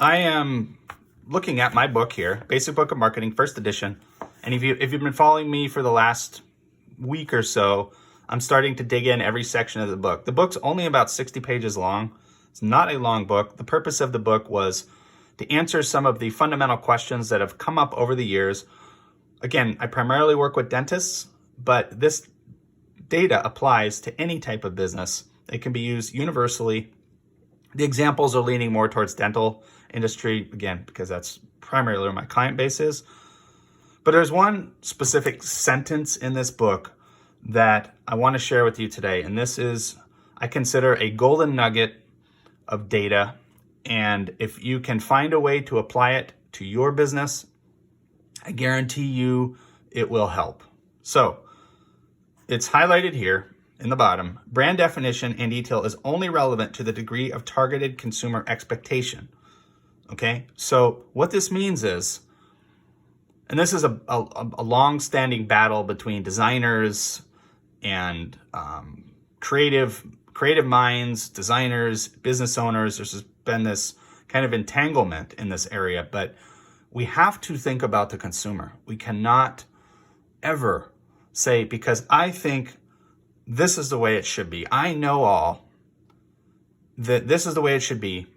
I am looking at my book here, Basic Book of Marketing, first edition. And if you've been following me for the last week or so, I'm starting to dig in every section of the book. The book's only about 60 pages long. It's not a long book. The purpose of the book was to answer some of the fundamental questions that have come up over the years. Again, I primarily work with dentists, but this data applies to any type of business. It can be used universally. The examples are leaning more towards dental industry, again, because that's primarily where my client base is. But there's one specific sentence in this book that I want to share with you today. And this is, I consider, a golden nugget of data. And if you can find a way to apply it to your business, I guarantee you it will help. So it's highlighted here in the bottom. Brand definition and detail is only relevant to the degree of targeted consumer expectation. Okay, so what this means is, and this is a long-standing battle between designers and creative minds, designers, business owners. There's been this kind of entanglement in this area, but we have to think about the consumer. We cannot ever say, because I think this is the way it should be. I know all that this is the way it should be.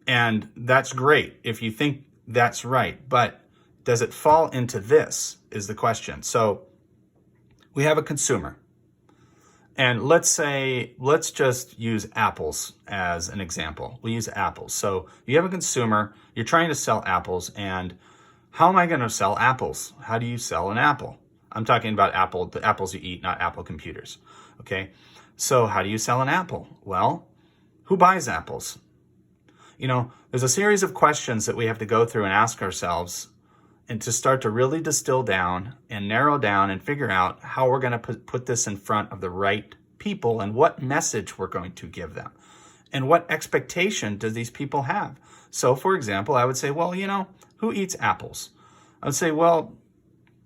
And that's great if you think that's right. But does it fall into this is the question. So we have a consumer. And let's just use apples as an example. We use apples. So you have a consumer, you're trying to sell apples. And how am I going to sell apples? How do you sell an apple? I'm talking about the apples you eat, not Apple computers. Okay. So how do you sell an apple? Well, who buys apples? You know, there's a series of questions that we have to go through and ask ourselves, and to start to really distill down and narrow down and figure out how we're going to put this in front of the right people and what message we're going to give them and what expectation do these people have. So, for example, I would say, well, you know, who eats apples? I would say, well,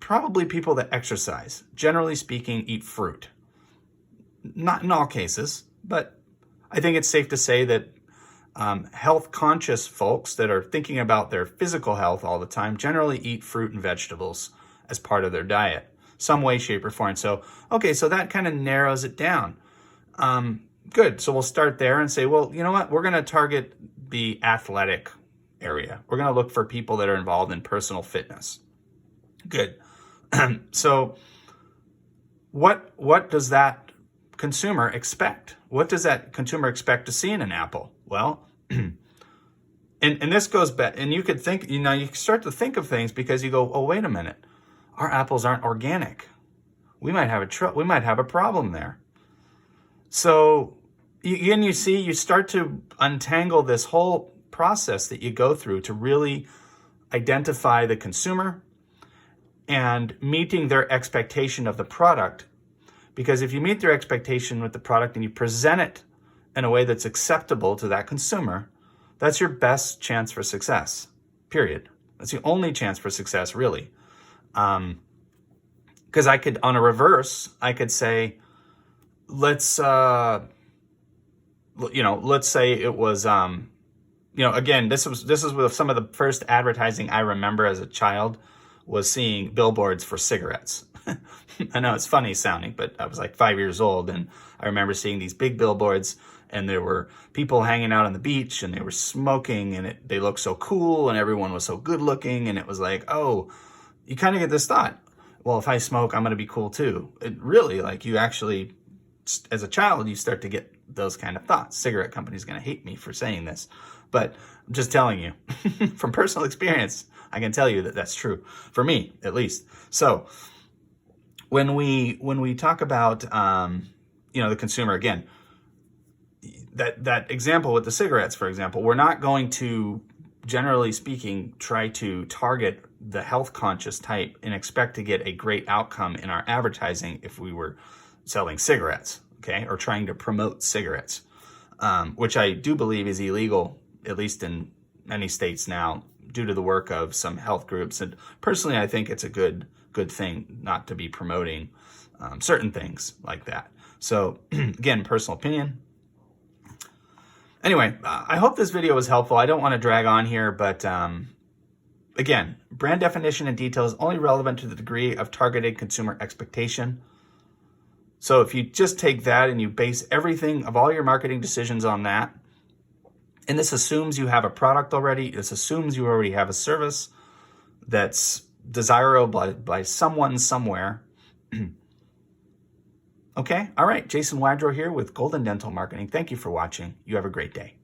probably people that exercise, generally speaking, eat fruit. Not in all cases, but I think it's safe to say that health conscious folks that are thinking about their physical health all the time generally eat fruit and vegetables as part of their diet, some way, shape, or form. So, okay, so that kind of narrows it down. Good. So we'll start there and say, well, you know what? We're going to target the athletic area. We're going to look for people that are involved in personal fitness. Good. So what does that consumer expect? What does that consumer expect to see in an apple? Well, and this goes back, and you could think, you start to think of things because you go, oh, wait a minute, our apples aren't organic. We might have a problem there. So you start to untangle this whole process that you go through to really identify the consumer and meeting their expectation of the product. Because if you meet their expectation with the product and you present it in a way that's acceptable to that consumer, that's your best chance for success, period. That's the only chance for success, really. Because on a reverse, I could say, let's say it was, again, this was with some of the first advertising I remember as a child was seeing billboards for cigarettes. I know it's funny sounding, but I was like 5 years old, and I remember seeing these big billboards, and there were people hanging out on the beach, and they were smoking, and they looked so cool, and everyone was so good looking, and it was like, oh, you kind of get this thought, well, if I smoke, I'm going to be cool too. It really, like, you actually, as a child, you start to get those kind of thoughts. Cigarette company's going to hate me for saying this, but I'm just telling you from personal experience, I can tell you that that's true for me, at least. So when we talk about, the consumer, again, that example with the cigarettes, for example, we're not going to, generally speaking, try to target the health conscious type and expect to get a great outcome in our advertising if we were selling cigarettes, okay, or trying to promote cigarettes, which I do believe is illegal, at least in many states now, due to the work of some health groups. And personally, I think it's a good thing not to be promoting certain things like that. So again, personal opinion. Anyway, I hope this video was helpful. I don't want to drag on here, but again, brand definition and detail is only relevant to the degree of targeted consumer expectation. So if you just take that and you base everything of all your marketing decisions on that, and this assumes you have a product already, this assumes you already have a service that's desirable by someone somewhere. Okay, all right, Jason Wydro here with Golden Dental Marketing. Thank you for watching. You have a great day.